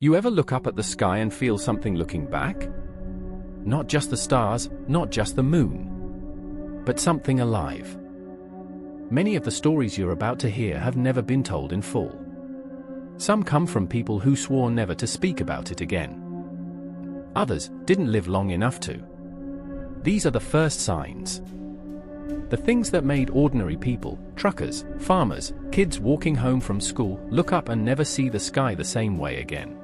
You ever look up at the sky and feel something looking back? Not just the stars, not just the moon, but something alive. Many of the stories you're about to hear have never been told in full. Some come from people who swore never to speak about it again. Others didn't live long enough to. These are the first signs. The things that made ordinary people, truckers, farmers, kids walking home from school, look up and never see the sky the same way again.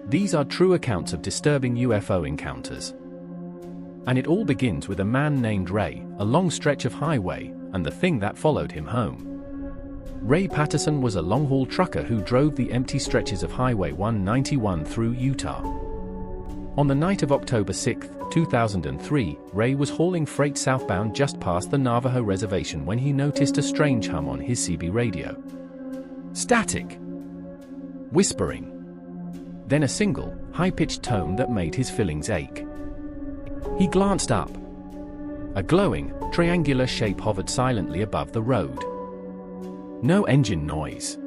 These are true accounts of disturbing UFO encounters. And it all begins with a man named Ray, a long stretch of highway, and the thing that followed him home. Ray Patterson was a long-haul trucker who drove the empty stretches of Highway 191 through Utah. On the night of October 6, 2003, Ray was hauling freight southbound just past the Navajo reservation when he noticed a strange hum on his CB radio. Static. Whispering. Then a single, high-pitched tone that made his fillings ache. He glanced up. A glowing, triangular shape hovered silently above the road. No engine noise.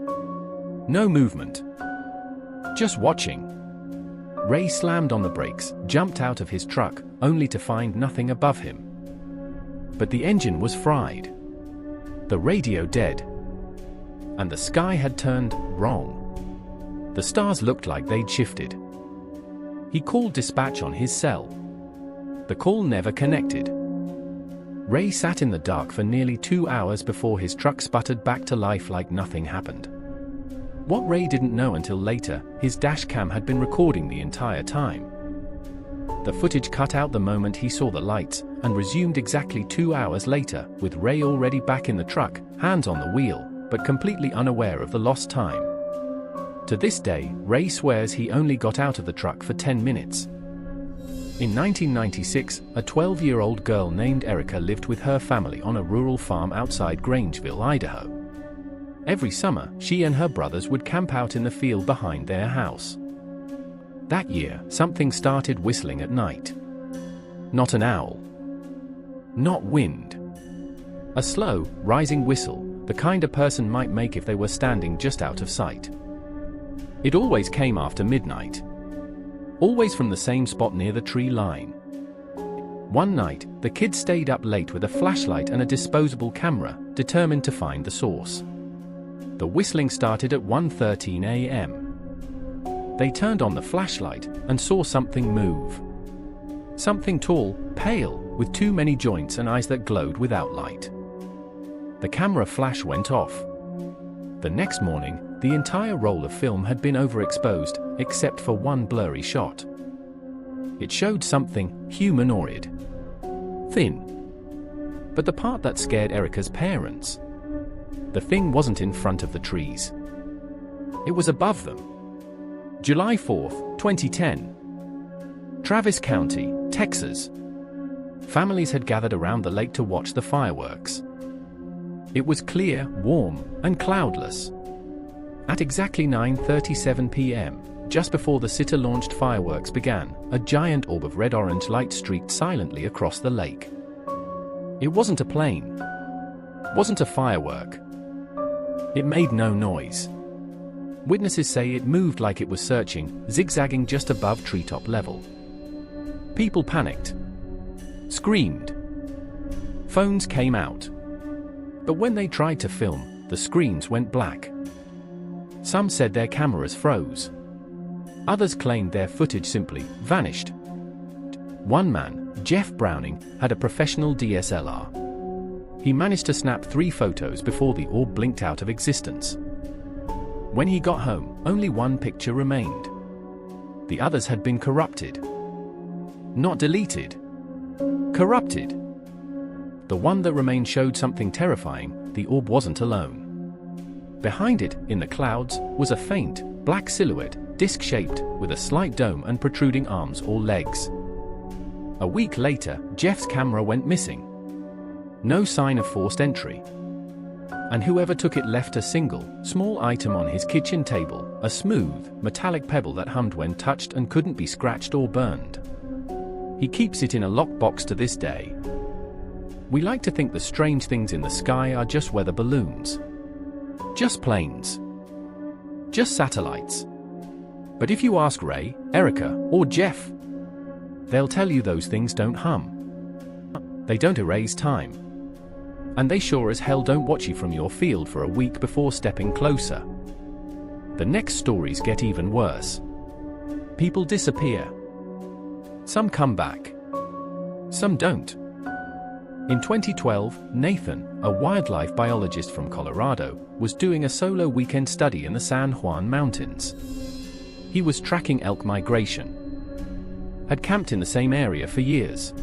No movement. Just watching. Ray slammed on the brakes, jumped out of his truck, only to find nothing above him. But the engine was fried. The radio dead. And the sky had turned wrong. The stars looked like they'd shifted. He called dispatch on his cell. The call never connected. Ray sat in the dark for nearly 2 hours before his truck sputtered back to life like nothing happened. What Ray didn't know until later, his dash cam had been recording the entire time. The footage cut out the moment he saw the lights, and resumed exactly 2 hours later, with Ray already back in the truck, hands on the wheel, but completely unaware of the lost time. To this day, Ray swears he only got out of the truck for 10 minutes. In 1996, a 12-year-old girl named Erica lived with her family on a rural farm outside Grangeville, Idaho. Every summer, she and her brothers would camp out in the field behind their house. That year, something started whistling at night. Not an owl. Not wind. A slow, rising whistle, the kind a person might make if they were standing just out of sight. It always came after midnight. Always from the same spot near the tree line. One night, the kids stayed up late with a flashlight and a disposable camera, determined to find the source. The whistling started at 1:13 a.m. They turned on the flashlight and saw something move. Something tall, pale, with too many joints and eyes that glowed without light. The camera flash went off. The next morning, the entire roll of film had been overexposed, except for one blurry shot. It showed something humanoid. Thin. But the part that scared Erica's parents. The thing wasn't in front of the trees. It was above them. July 4, 2010. Travis County, Texas. Families had gathered around the lake to watch the fireworks. It was clear, warm, and cloudless. At exactly 9:37 p.m., just before the sitter-launched fireworks began, a giant orb of red-orange light streaked silently across the lake. It wasn't a plane. Wasn't a firework. It made no noise. Witnesses say it moved like it was searching, zigzagging just above treetop level. People panicked. Screamed. Phones came out. But when they tried to film, the screens went black. Some said their cameras froze. Others claimed their footage simply vanished. One man, Jeff Browning, had a professional DSLR. He managed to snap 3 photos before the orb blinked out of existence. When he got home, only one picture remained. The others had been corrupted. Not deleted. Corrupted. The one that remained showed something terrifying. The orb wasn't alone. Behind it, in the clouds, was a faint, black silhouette, disc-shaped, with a slight dome and protruding arms or legs. A week later, Jeff's camera went missing. No sign of forced entry. And whoever took it left a single, small item on his kitchen table, a smooth, metallic pebble that hummed when touched and couldn't be scratched or burned. He keeps it in a lockbox to this day. We like to think the strange things in the sky are just weather balloons. Just planes. Just satellites. But if you ask Ray, Erica, or Jeff, they'll tell you those things don't hum. They don't erase time. And they sure as hell don't watch you from your field for a week before stepping closer. The next stories get even worse. People disappear. Some come back. Some don't. In 2012, Nathan, a wildlife biologist from Colorado, was doing a solo weekend study in the San Juan Mountains. He was tracking elk migration. Had camped in the same area for years.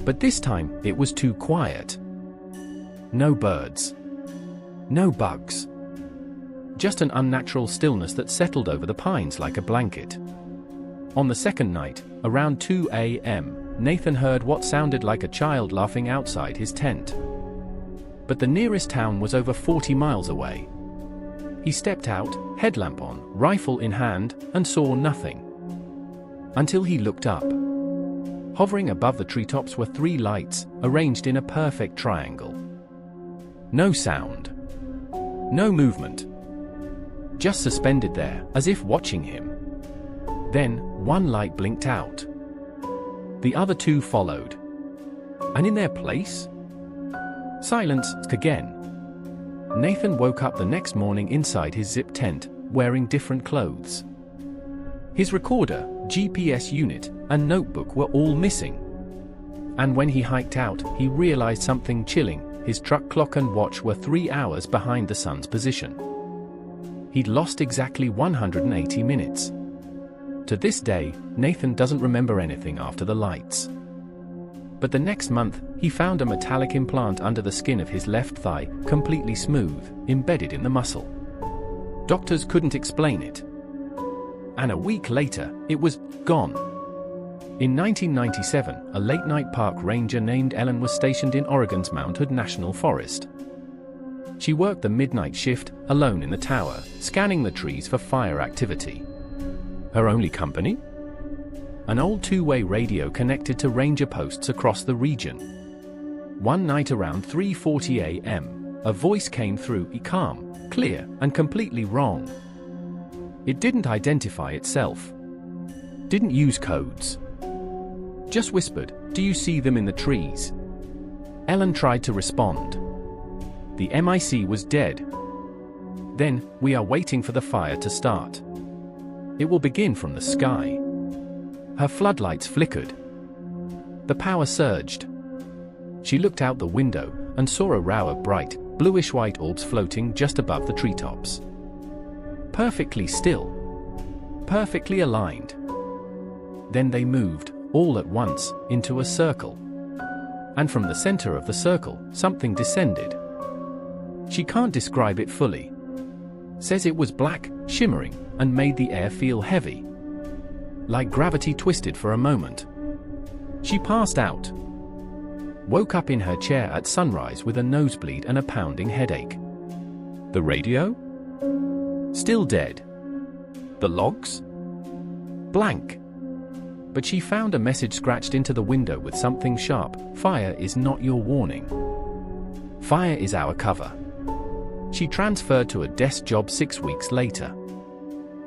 But this time, it was too quiet. No birds. No bugs. Just an unnatural stillness that settled over the pines like a blanket. On the second night, around 2 a.m., Nathan heard what sounded like a child laughing outside his tent. But the nearest town was over 40 miles away. He stepped out, headlamp on, rifle in hand, and saw nothing. Until he looked up. Hovering above the treetops were 3 lights, arranged in a perfect triangle. No sound. No movement. Just suspended there, as if watching him. Then, one light blinked out. The other 2 followed. And in their place? Silence again. Nathan woke up the next morning inside his zip tent, wearing different clothes. His recorder, GPS unit, and notebook were all missing. And when he hiked out, he realized something chilling. His truck clock and watch were 3 hours behind the sun's position. He'd lost exactly 180 minutes. To this day, Nathan doesn't remember anything after the lights. But the next month, he found a metallic implant under the skin of his left thigh, completely smooth, embedded in the muscle. Doctors couldn't explain it. And a week later, it was gone. In 1997, a late-night park ranger named Ellen was stationed in Oregon's Mount Hood National Forest. She worked the midnight shift, alone in the tower, scanning the trees for fire activity. Her only company? An old 2-way radio connected to ranger posts across the region. One night around 3:40 a.m., a voice came through, calm, clear, and completely wrong. It didn't identify itself. Didn't use codes. Just whispered, "Do you see them in the trees?" Ellen tried to respond. The MIC was dead. Then, "We are waiting for the fire to start. It will begin from the sky." Her floodlights flickered. The power surged. She looked out the window and saw a row of bright, bluish-white orbs floating just above the treetops. Perfectly still. Perfectly aligned. Then they moved, all at once, into a circle. And from the center of the circle, something descended. She can't describe it fully. Says it was black, shimmering, and made the air feel heavy. Like gravity twisted for a moment. She passed out. Woke up in her chair at sunrise with a nosebleed and a pounding headache. The radio? Still dead. The logs? Blank. But she found a message scratched into the window with something sharp: "Fire is not your warning. Fire is our cover." She transferred to a desk job 6 weeks later.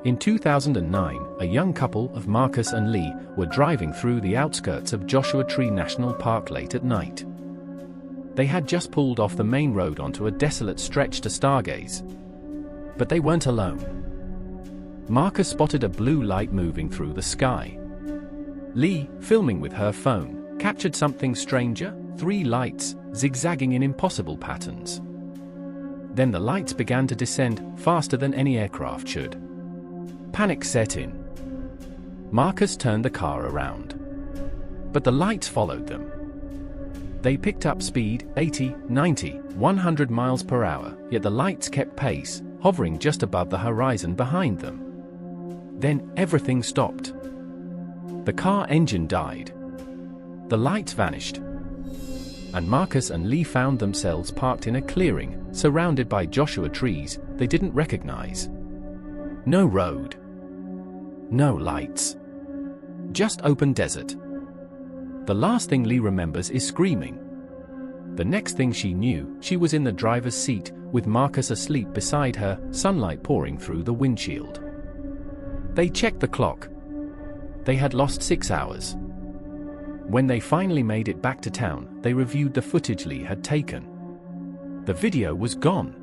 In 2009, a young couple of Marcus and Lee were driving through the outskirts of Joshua Tree National Park late at night. They had just pulled off the main road onto a desolate stretch to stargaze. But they weren't alone. Marcus spotted a blue light moving through the sky. Lee, filming with her phone, captured something stranger: 3 lights, zigzagging in impossible patterns. Then the lights began to descend, faster than any aircraft should. Panic set in. Marcus turned the car around. But the lights followed them. They picked up speed, 80, 90, 100 miles per hour, yet the lights kept pace, hovering just above the horizon behind them. Then everything stopped. The car engine died. The lights vanished. And Marcus and Lee found themselves parked in a clearing, surrounded by Joshua trees they didn't recognize. No road. No lights. Just open desert. The last thing Lee remembers is screaming. The next thing she knew, she was in the driver's seat, with Marcus asleep beside her, sunlight pouring through the windshield. They checked the clock. They had lost 6 hours. When they finally made it back to town, they reviewed the footage Lee had taken. The video was gone.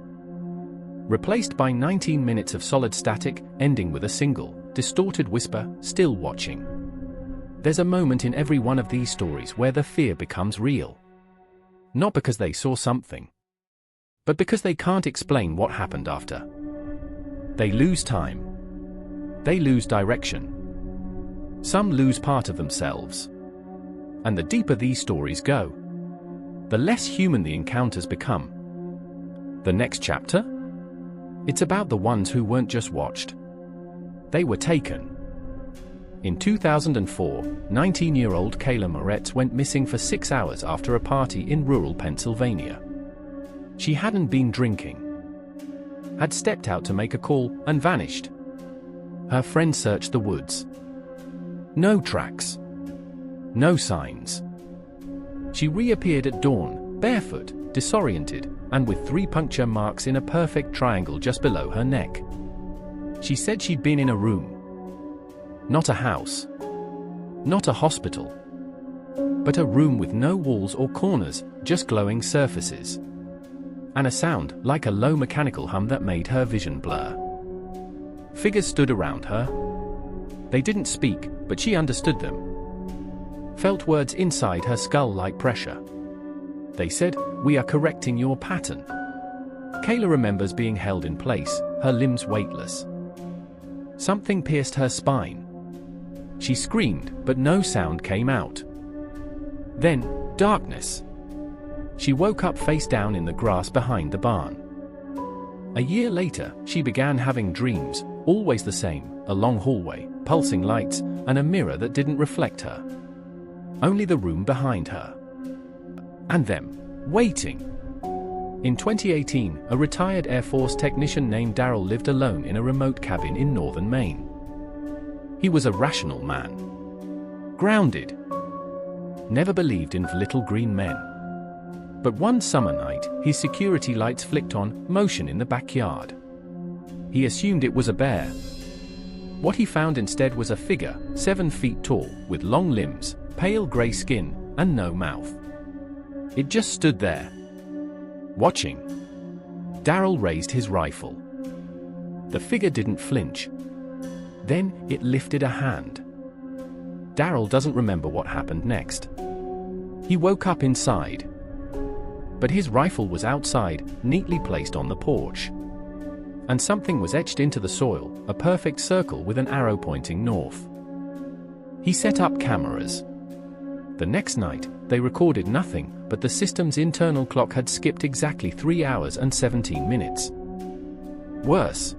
Replaced by 19 minutes of solid static, ending with a single, distorted whisper, "Still watching." There's a moment in every one of these stories where the fear becomes real. Not because they saw something, but because they can't explain what happened after. They lose time. They lose direction. Some lose part of themselves. And the deeper these stories go, the less human the encounters become. The next chapter? It's about the ones who weren't just watched. They were taken. In 2004, 19-year-old Kayla Moretz went missing for 6 hours after a party in rural Pennsylvania. She hadn't been drinking, had stepped out to make a call, and vanished. Her friends searched the woods. No tracks. No signs. She reappeared at dawn, barefoot, disoriented, and with 3 puncture marks in a perfect triangle just below her neck. She said she'd been in a room. Not a house. Not a hospital. But a room with no walls or corners, just glowing surfaces. And a sound, like a low mechanical hum that made her vision blur. Figures stood around her. They didn't speak, but she understood them. Felt words inside her skull like pressure. They said, "We are correcting your pattern." Kayla remembers being held in place, her limbs weightless. Something pierced her spine. She screamed, but no sound came out. Then, darkness. She woke up face down in the grass behind the barn. A year later, she began having dreams, always the same, a long hallway, pulsing lights, and a mirror that didn't reflect her. Only the room behind her. And them, waiting. In 2018, a retired Air Force technician named Daryl lived alone in a remote cabin in northern Maine. He was a rational man. Grounded. Never believed in little green men. But one summer night, his security lights flicked on, motion in the backyard. He assumed it was a bear. What he found instead was a figure, 7 feet tall, with long limbs, pale gray skin, and no mouth. It just stood there, watching. Daryl raised his rifle. The figure didn't flinch. Then, it lifted a hand. Daryl doesn't remember what happened next. He woke up inside. But his rifle was outside, neatly placed on the porch. And something was etched into the soil, a perfect circle with an arrow pointing north. He set up cameras. The next night, they recorded nothing, but the system's internal clock had skipped exactly 3 hours and 17 minutes. Worse,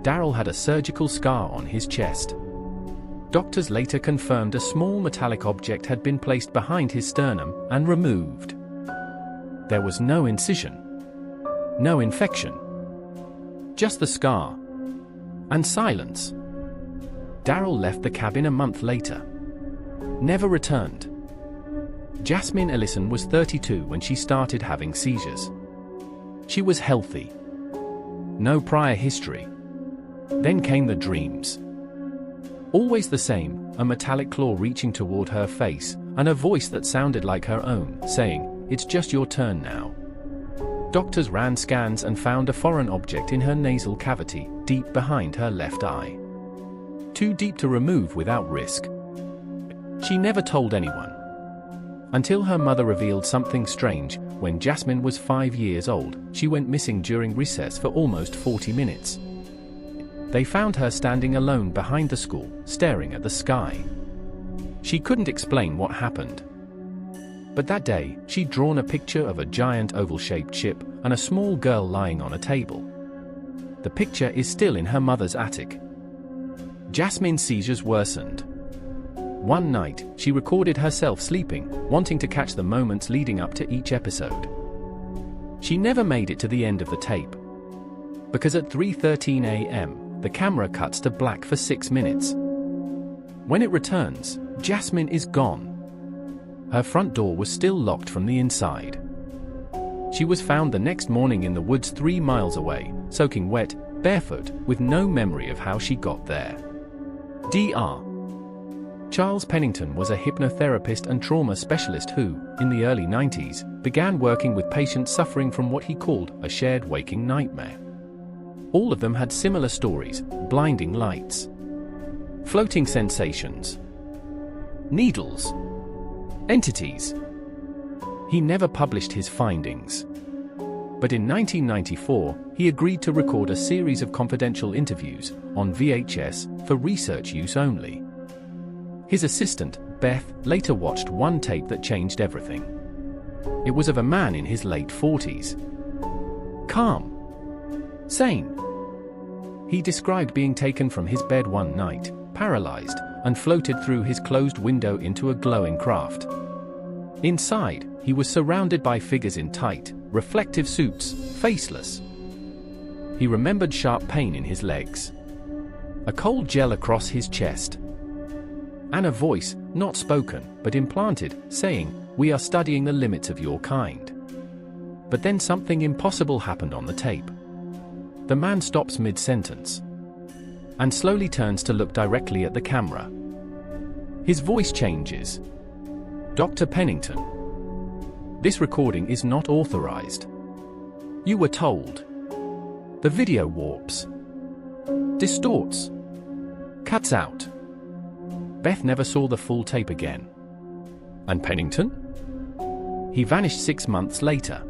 Daryl had a surgical scar on his chest. Doctors later confirmed a small metallic object had been placed behind his sternum and removed. There was no incision. No infection. Just the scar. And silence. Daryl left the cabin a month later. Never returned. Jasmine Ellison was 32 when she started having seizures. She was healthy. No prior history. Then came the dreams. Always the same, a metallic claw reaching toward her face, and a voice that sounded like her own, saying, "It's just your turn now." Doctors ran scans and found a foreign object in her nasal cavity, deep behind her left eye. Too deep to remove without risk. She never told anyone. Until her mother revealed something strange. When Jasmine was 5 years old, she went missing during recess for almost 40 minutes. They found her standing alone behind the school, staring at the sky. She couldn't explain what happened. But that day, she'd drawn a picture of a giant oval-shaped ship and a small girl lying on a table. The picture is still in her mother's attic. Jasmine's seizures worsened. One night, she recorded herself sleeping, wanting to catch the moments leading up to each episode. She never made it to the end of the tape. Because at 3:13 a.m., the camera cuts to black for 6 minutes. When it returns, Jasmine is gone. Her front door was still locked from the inside. She was found the next morning in the woods 3 miles away, soaking wet, barefoot, with no memory of how she got there. Dr. Charles Pennington was a hypnotherapist and trauma specialist who, in the early 90s, began working with patients suffering from what he called a shared waking nightmare. All of them had similar stories: blinding lights, floating sensations, needles, entities. He never published his findings. But in 1994, he agreed to record a series of confidential interviews on VHS for research use only. His assistant, Beth, later watched one tape that changed everything. It was of a man in his late 40s. Calm. Sane. He described being taken from his bed one night, paralyzed, and floated through his closed window into a glowing craft. Inside, he was surrounded by figures in tight, reflective suits, faceless. He remembered sharp pain in his legs, a cold gel across his chest, and a voice, not spoken, but implanted, saying, "We are studying the limits of your kind." But then something impossible happened on the tape. The man stops mid-sentence and slowly turns to look directly at the camera. His voice changes. "Dr. Pennington, this recording is not authorized. You were told." The video warps, distorts, cuts out. Beth never saw the full tape again. And Pennington? He vanished 6 months later.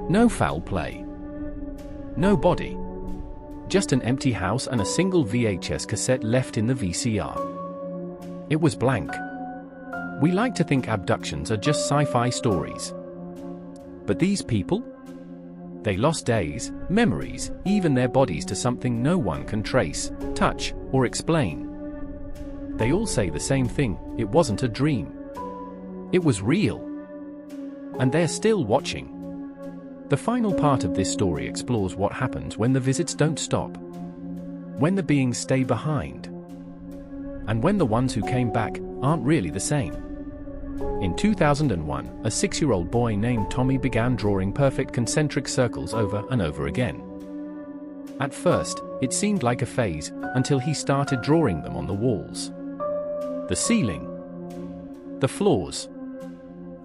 No foul play. No body. Just an empty house and a single VHS cassette left in the VCR. It was blank. We like to think abductions are just sci-fi stories. But these people? They lost days, memories, even their bodies to something no one can trace, touch, or explain. They all say the same thing: it wasn't a dream. It was real. And they're still watching. The final part of this story explores what happens when the visits don't stop, when the beings stay behind, and when the ones who came back aren't really the same. In 2001, a 6-year-old boy named Tommy began drawing perfect concentric circles over and over again. At first, it seemed like a phase, until he started drawing them on the walls, the ceiling, the floors.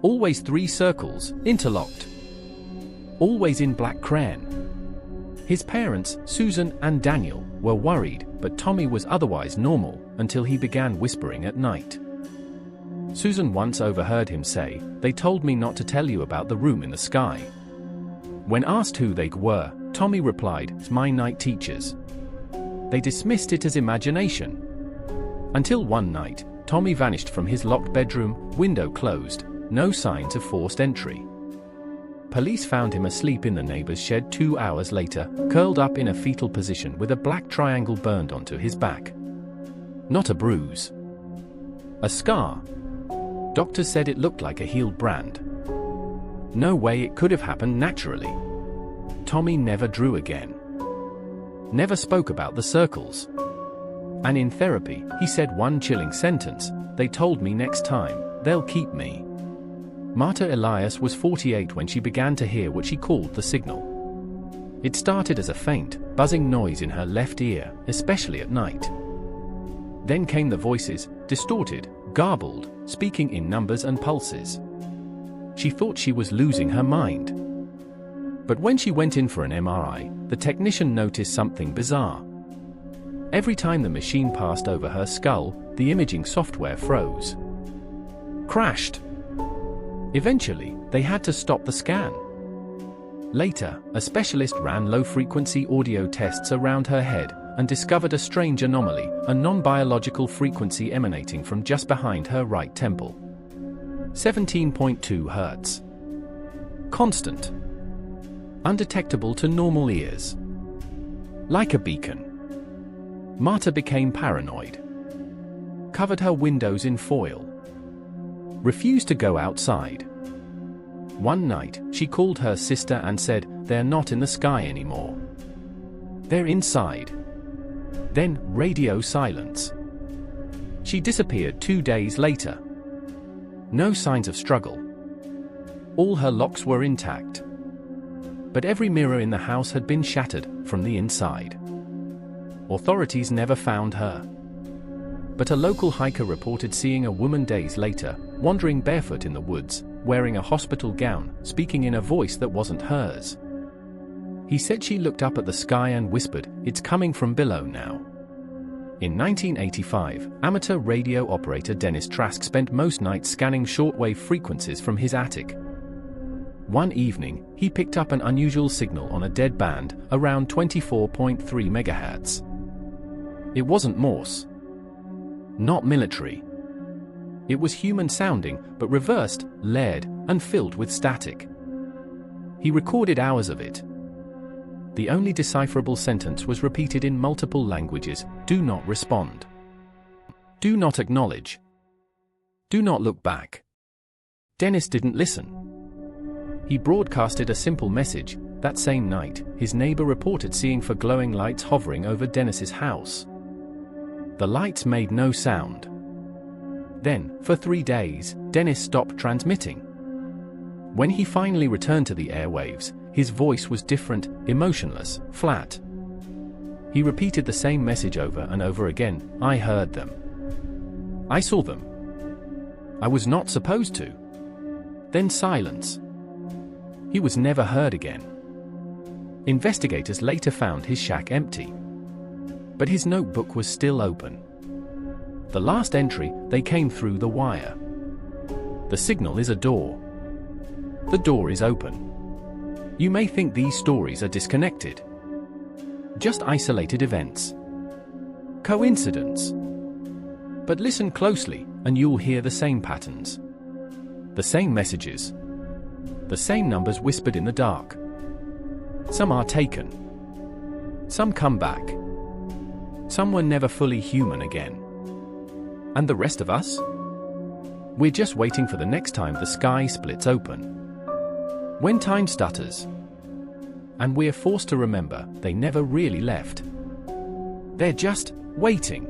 Always 3 circles, interlocked. Always in black crayon. His parents, Susan and Daniel, were worried, but Tommy was otherwise normal, until he began whispering at night. Susan once overheard him say, "They told me not to tell you about the room in the sky." When asked who they were, Tommy replied, "It's my night teachers." They dismissed it as imagination. Until one night, Tommy vanished from his locked bedroom, window closed, no signs of forced entry. Police found him asleep in the neighbor's shed 2 hours later, curled up in a fetal position with a black triangle burned onto his back. Not a bruise. A scar. Doctors said it looked like a healed brand. No way it could have happened naturally. Tommy never drew again. Never spoke about the circles. And in therapy, he said one chilling sentence: "They told me next time, they'll keep me." Marta Elias was 48 when she began to hear what she called the signal. It started as a faint, buzzing noise in her left ear, especially at night. Then came the voices, distorted, garbled, speaking in numbers and pulses. She thought she was losing her mind. But when she went in for an MRI, the technician noticed something bizarre. Every time the machine passed over her skull, the imaging software froze. Crashed. Eventually, they had to stop the scan. Later, a specialist ran low-frequency audio tests around her head and discovered a strange anomaly, a non-biological frequency emanating from just behind her right temple. 17.2 Hz. Constant. Undetectable to normal ears. Like a beacon. Marta became paranoid. Covered her windows in foil. Refused to go outside. One night, she called her sister and said, "They're not in the sky anymore. They're inside." Then, radio silence. She disappeared 2 days later. No signs of struggle. All her locks were intact. But every mirror in the house had been shattered from the inside. Authorities never found her. but a local hiker reported seeing a woman days later, wandering barefoot in the woods, wearing a hospital gown, speaking in a voice that wasn't hers. He said she looked up at the sky and whispered, "It's coming from below now." In 1985, amateur radio operator Dennis Trask spent most nights scanning shortwave frequencies from his attic. One evening, he picked up an unusual signal on a dead band, around 24.3 MHz. It wasn't Morse. Not military. It was human sounding, but reversed, layered, and filled with static. He recorded hours of it. The only decipherable sentence was repeated in multiple languages: "Do not respond. Do not acknowledge. Do not look back." Dennis didn't listen. He broadcasted a simple message. That same night, his neighbor reported seeing four glowing lights hovering over Dennis's house. The lights made no sound. Then, for 3 days, Dennis stopped transmitting. When he finally returned to the airwaves, his voice was different, emotionless, flat. He repeated the same message over and over again: "I heard them. I saw them. I was not supposed to." Then silence. He was never heard again. Investigators later found his shack empty. But his notebook was still open. The last entry, "They came through the wire." The signal is a door. The door is open. You may think these stories are disconnected. Just isolated events. Coincidence. But listen closely, and you'll hear the same patterns. The same messages. The same numbers whispered in the dark. Some are taken. Some come back. Some were never fully human again. And the rest of us? We're just waiting for the next time the sky splits open. When time stutters. And we're forced to remember they never really left. They're just waiting.